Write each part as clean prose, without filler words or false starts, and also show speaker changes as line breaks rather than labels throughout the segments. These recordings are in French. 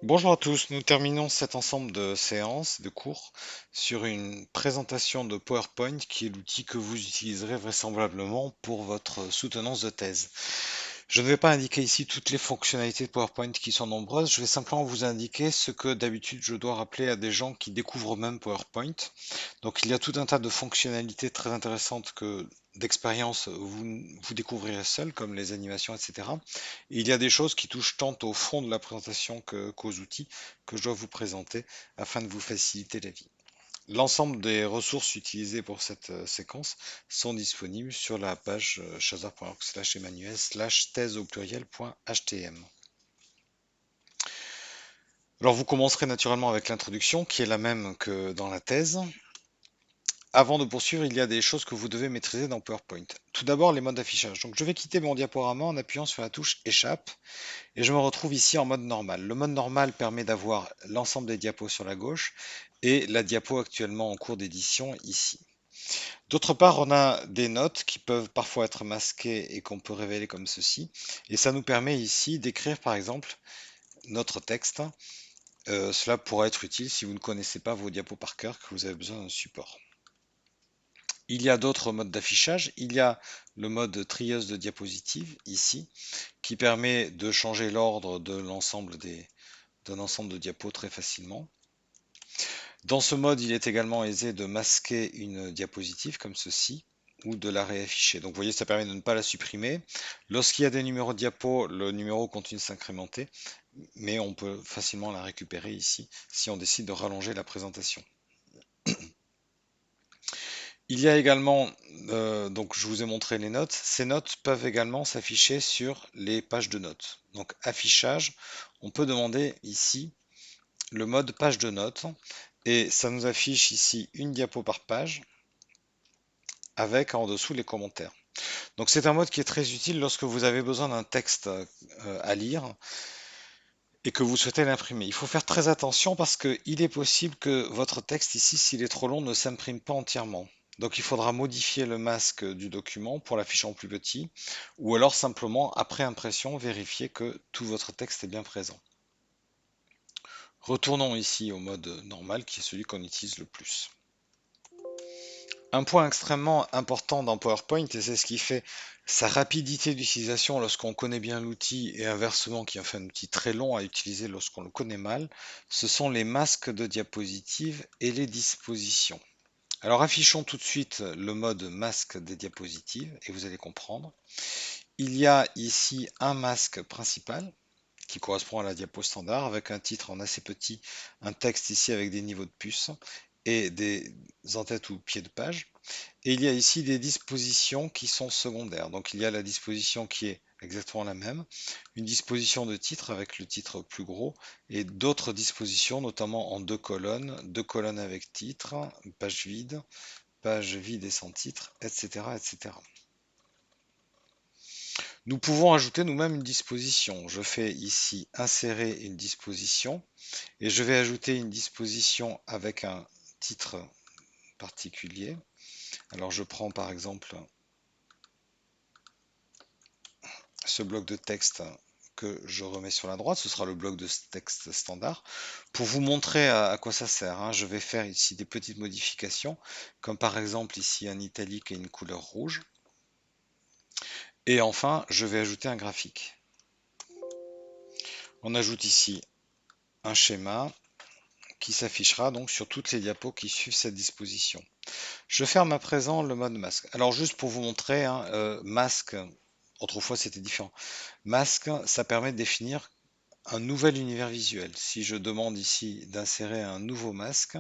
Bonjour à tous, nous terminons cet ensemble de séances, de cours, sur une présentation de PowerPoint qui est l'outil que vous utiliserez vraisemblablement pour votre soutenance de thèse. Je ne vais pas indiquer ici toutes les fonctionnalités de PowerPoint qui sont nombreuses, je vais simplement vous indiquer ce que d'habitude je dois rappeler à des gens qui découvrent même PowerPoint. Donc il y a tout un tas de fonctionnalités très intéressantes que d'expérience vous découvrirez seul, comme les animations, etc. Et il y a des choses qui touchent tant au fond de la présentation qu'aux outils que je dois vous présenter afin de vous faciliter la vie. L'ensemble des ressources utilisées pour cette séquence sont disponibles sur la page chazard.org/emmanuel/thèse au pluriel.htm. Alors vous commencerez naturellement avec l'introduction qui est la même que dans la thèse. Avant de poursuivre, il y a des choses que vous devez maîtriser dans PowerPoint. Tout d'abord, les modes d'affichage. Donc, je vais quitter mon diaporama en appuyant sur la touche Échappe et je me retrouve ici en mode normal. Le mode normal permet d'avoir l'ensemble des diapos sur la gauche et la diapo actuellement en cours d'édition ici. D'autre part, on a des notes qui peuvent parfois être masquées et qu'on peut révéler comme ceci. Et ça nous permet ici d'écrire par exemple notre texte. Cela pourra être utile si vous ne connaissez pas vos diapos par cœur, que vous avez besoin d'un support. Il y a d'autres modes d'affichage. Il y a le mode trieuse de diapositives ici, qui permet de changer l'ordre de d'un ensemble de diapos très facilement. Dans ce mode, il est également aisé de masquer une diapositive comme ceci ou de la réafficher. Donc vous voyez, ça permet de ne pas la supprimer. Lorsqu'il y a des numéros de diapos, le numéro continue de s'incrémenter, mais on peut facilement la récupérer ici si on décide de rallonger la présentation. Il y a également, donc je vous ai montré les notes, ces notes peuvent également s'afficher sur les pages de notes. Donc affichage, on peut demander ici le mode page de notes et ça nous affiche ici une diapo par page avec en dessous les commentaires. Donc c'est un mode qui est très utile lorsque vous avez besoin d'un texte à lire et que vous souhaitez l'imprimer. Il faut faire très attention parce qu'il est possible que votre texte ici, s'il est trop long, ne s'imprime pas entièrement. Donc il faudra modifier le masque du document pour l'afficher en plus petit, ou alors simplement, après impression, vérifier que tout votre texte est bien présent. Retournons ici au mode normal, qui est celui qu'on utilise le plus. Un point extrêmement important dans PowerPoint, et c'est ce qui fait sa rapidité d'utilisation lorsqu'on connaît bien l'outil et inversement qui en fait un outil très long à utiliser lorsqu'on le connaît mal, ce sont les masques de diapositives et les dispositions. Alors affichons tout de suite le mode masque des diapositives et vous allez comprendre. Il y a ici un masque principal qui correspond à la diapo standard avec un titre en assez petit, un texte ici avec des niveaux de puce et des en-têtes ou pieds de page. Et il y a ici des dispositions qui sont secondaires. Donc il y a la disposition qui est exactement la même, une disposition de titre avec le titre plus gros et d'autres dispositions, notamment en deux colonnes avec titre, page vide et sans titre, etc., etc. Nous pouvons ajouter nous-mêmes une disposition. Je fais ici insérer une disposition et je vais ajouter une disposition avec un titre particulier. Alors je prends par exemple ce bloc de texte que je remets sur la droite, ce sera le bloc de texte standard. Pour vous montrer à quoi ça sert, hein, je vais faire ici des petites modifications, comme par exemple ici un italique et une couleur rouge. Et enfin, je vais ajouter un graphique. On ajoute ici un schéma qui s'affichera donc sur toutes les diapos qui suivent cette disposition. Je ferme à présent le mode masque. Alors juste pour vous montrer, hein, masque, autrefois c'était différent. Masque, ça permet de définir un nouvel univers visuel. Si je demande ici d'insérer un nouveau masque,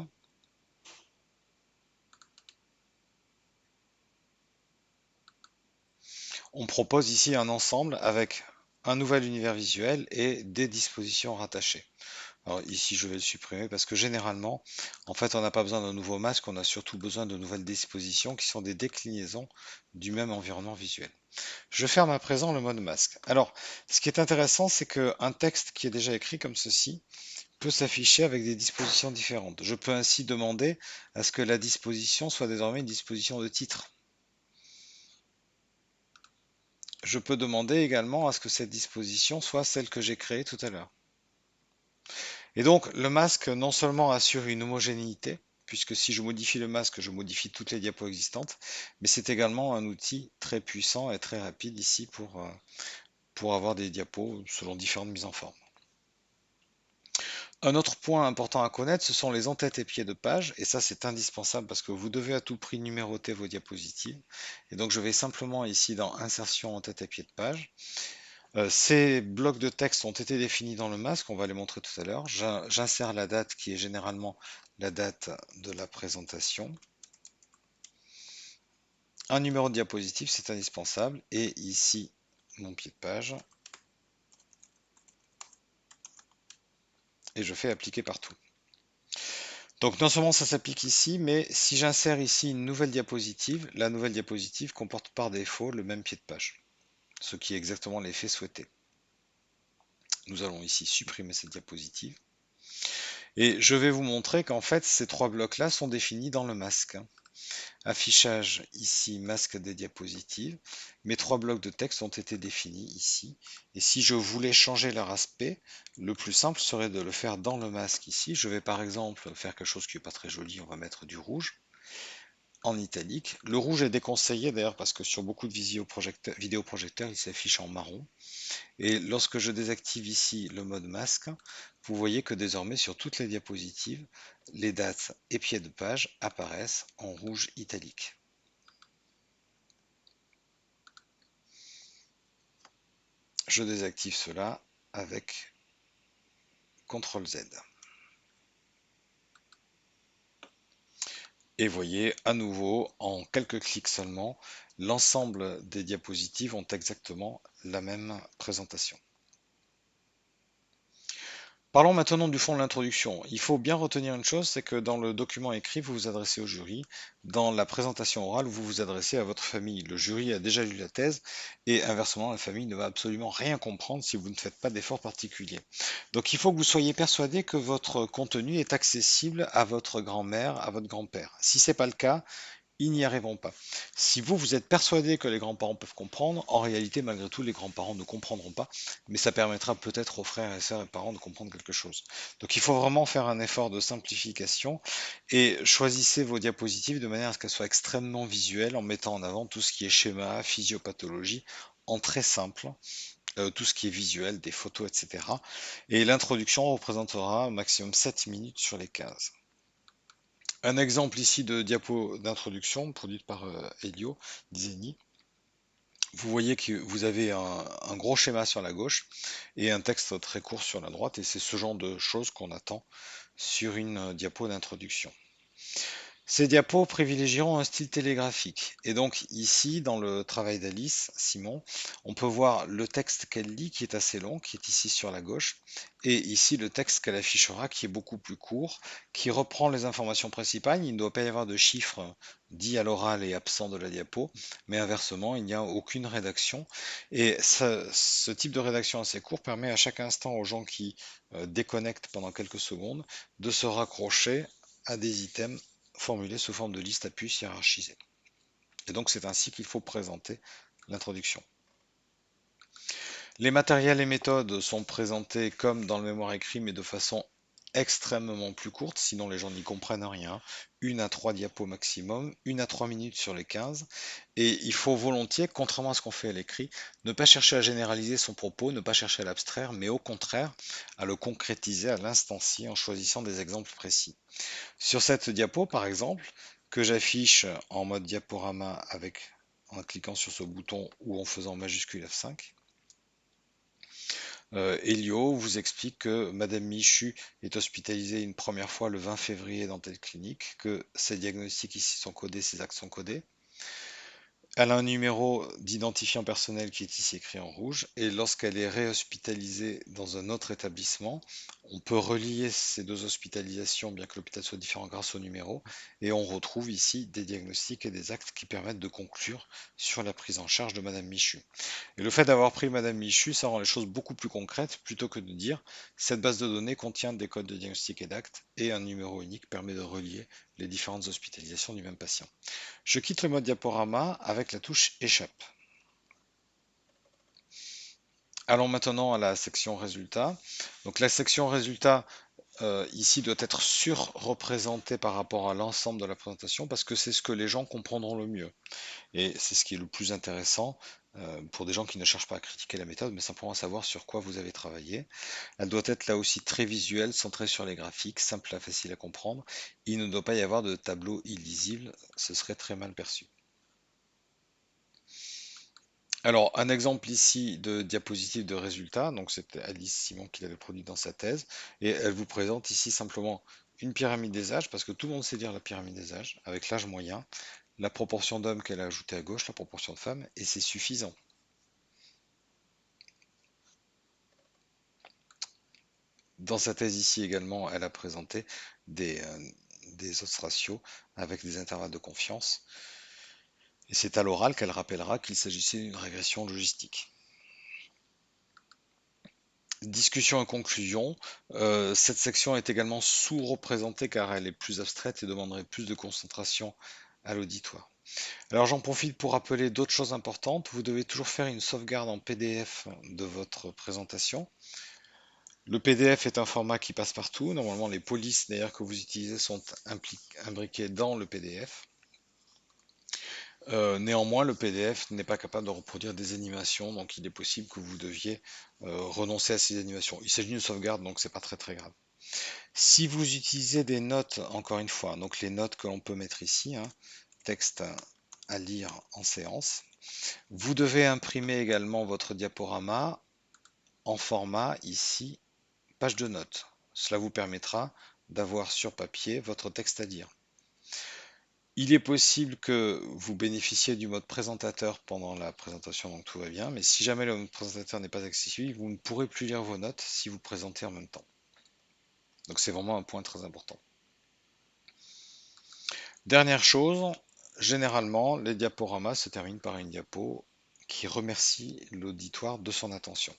on propose ici un ensemble avec un nouvel univers visuel et des dispositions rattachées. Alors ici, je vais le supprimer parce que généralement, en fait, on n'a pas besoin d'un nouveau masque, on a surtout besoin de nouvelles dispositions qui sont des déclinaisons du même environnement visuel. Je ferme à présent le mode masque. Alors, ce qui est intéressant, c'est qu'un texte qui est déjà écrit comme ceci peut s'afficher avec des dispositions différentes. Je peux ainsi demander à ce que la disposition soit désormais une disposition de titre. Je peux demander également à ce que cette disposition soit celle que j'ai créée tout à l'heure. Et donc le masque non seulement assure une homogénéité, puisque si je modifie le masque, je modifie toutes les diapos existantes, mais c'est également un outil très puissant et très rapide ici pour avoir des diapos selon différentes mises en forme. Un autre point important à connaître, ce sont les en-têtes et pieds de page, et ça c'est indispensable parce que vous devez à tout prix numéroter vos diapositives. Et donc je vais simplement ici dans Insertion en-tête et pieds de page. Ces blocs de texte ont été définis dans le masque, on va les montrer tout à l'heure. J'insère la date qui est généralement la date de la présentation. Un numéro de diapositive, c'est indispensable. Et ici, mon pied de page. Et je fais appliquer partout. Donc non seulement ça s'applique ici, mais si j'insère ici une nouvelle diapositive, la nouvelle diapositive comporte par défaut le même pied de page, ce qui est exactement l'effet souhaité. Nous allons ici supprimer cette diapositive. Et je vais vous montrer qu'en fait, ces trois blocs-là sont définis dans le masque. Affichage ici, masque des diapositives. Mes trois blocs de texte ont été définis ici. Et si je voulais changer leur aspect, le plus simple serait de le faire dans le masque ici. Je vais par exemple faire quelque chose qui n'est pas très joli. On va mettre du rouge en italique. Le rouge est déconseillé d'ailleurs parce que sur beaucoup de vidéoprojecteurs, il s'affiche en marron. Et lorsque je désactive ici le mode masque, vous voyez que désormais sur toutes les diapositives, les dates et pieds de page apparaissent en rouge italique. Je désactive cela avec CTRL Z. Et voyez à nouveau, en quelques clics seulement, l'ensemble des diapositives ont exactement la même présentation. Parlons maintenant du fond de l'introduction. Il faut bien retenir une chose, c'est que dans le document écrit, vous vous adressez au jury. Dans la présentation orale, vous vous adressez à votre famille. Le jury a déjà lu la thèse et inversement, la famille ne va absolument rien comprendre si vous ne faites pas d'efforts particuliers. Donc il faut que vous soyez persuadé que votre contenu est accessible à votre grand-mère, à votre grand-père. Si ce n'est pas le cas, ils n'y arriveront pas. Si vous, vous êtes persuadé que les grands-parents peuvent comprendre, en réalité, malgré tout, les grands-parents ne comprendront pas, mais ça permettra peut-être aux frères et sœurs et parents de comprendre quelque chose. Donc il faut vraiment faire un effort de simplification et choisissez vos diapositives de manière à ce qu'elles soient extrêmement visuelles en mettant en avant tout ce qui est schéma, physiopathologie, en très simple. Tout ce qui est visuel, des photos, etc. Et l'introduction représentera au maximum 7 minutes sur les 15. Un exemple ici de diapo d'introduction produite par Elio Disegni. Vous voyez que vous avez un gros schéma sur la gauche et un texte très court sur la droite, et c'est ce genre de choses qu'on attend sur une diapo d'introduction. Ces diapos privilégieront un style télégraphique. Et donc ici, dans le travail d'Alice Simon, on peut voir le texte qu'elle lit qui est assez long, qui est ici sur la gauche, et ici le texte qu'elle affichera qui est beaucoup plus court, qui reprend les informations principales. Il ne doit pas y avoir de chiffres dits à l'oral et absents de la diapo, mais inversement, il n'y a aucune rédaction. Et ce type de rédaction assez court permet à chaque instant aux gens qui déconnectent pendant quelques secondes de se raccrocher à des items formulé sous forme de liste à puces hiérarchisée. Et donc c'est ainsi qu'il faut présenter l'introduction. Les matériels et méthodes sont présentés comme dans le mémoire écrit, mais de façon extrêmement plus courte, sinon les gens n'y comprennent rien. 1 à 3 diapos maximum, 1 à 3 minutes sur les 15. Et il faut volontiers, contrairement à ce qu'on fait à l'écrit, ne pas chercher à généraliser son propos, ne pas chercher à l'abstraire, mais au contraire à le concrétiser à l'instant-ci en choisissant des exemples précis. Sur cette diapo, par exemple, que j'affiche en mode diaporama en cliquant sur ce bouton ou en faisant majuscule F5, Elio vous explique que Madame Michu est hospitalisée une première fois le 20 février dans telle clinique, que ses diagnostics ici sont codés, ses actes sont codés. Elle a un numéro d'identifiant personnel qui est ici écrit en rouge, et lorsqu'elle est réhospitalisée dans un autre établissement, on peut relier ces deux hospitalisations, bien que l'hôpital soit différent grâce au numéro, et on retrouve ici des diagnostics et des actes qui permettent de conclure sur la prise en charge de Madame Michu. Et le fait d'avoir pris Madame Michu, ça rend les choses beaucoup plus concrètes, plutôt que de dire cette base de données contient des codes de diagnostic et d'actes, et un numéro unique permet de relier les différentes hospitalisations du même patient. Je quitte le mode diaporama avec la touche Échappe. Allons maintenant à la section résultats. Donc la section résultats ici doit être surreprésenté par rapport à l'ensemble de la présentation parce que c'est ce que les gens comprendront le mieux. Et c'est ce qui est le plus intéressant pour des gens qui ne cherchent pas à critiquer la méthode, mais simplement à savoir sur quoi vous avez travaillé. Elle doit être là aussi très visuelle, centrée sur les graphiques, simple et facile à comprendre. Il ne doit pas y avoir de tableau illisible, ce serait très mal perçu. Alors, un exemple ici de diapositive de résultat, donc c'était Alice Simon qui l'avait produit dans sa thèse, et elle vous présente ici simplement une pyramide des âges, parce que tout le monde sait lire la pyramide des âges, avec l'âge moyen, la proportion d'hommes qu'elle a ajouté à gauche, la proportion de femmes, et c'est suffisant. Dans sa thèse ici également, elle a présenté des odds ratios avec des intervalles de confiance, et c'est à l'oral qu'elle rappellera qu'il s'agissait d'une régression logistique. Discussion et conclusion. Cette section est également sous-représentée car elle est plus abstraite et demanderait plus de concentration à l'auditoire. Alors j'en profite pour rappeler d'autres choses importantes. Vous devez toujours faire une sauvegarde en PDF de votre présentation. Le PDF est un format qui passe partout. Normalement, les polices d'ailleurs que vous utilisez sont imbriquées dans le PDF. Néanmoins, le PDF n'est pas capable de reproduire des animations, donc il est possible que vous deviez renoncer à ces animations. Il s'agit d'une sauvegarde, donc c'est pas très très grave. Si vous utilisez des notes, encore une fois, donc les notes que l'on peut mettre ici, hein, texte à lire en séance, vous devez imprimer également votre diaporama en format ici, page de notes. Cela vous permettra d'avoir sur papier votre texte à lire. Il est possible que vous bénéficiez du mode présentateur pendant la présentation, donc tout va bien, mais si jamais le mode présentateur n'est pas accessible, vous ne pourrez plus lire vos notes si vous présentez en même temps. Donc c'est vraiment un point très important. Dernière chose, généralement, les diaporamas se terminent par une diapo qui remercie l'auditoire de son attention.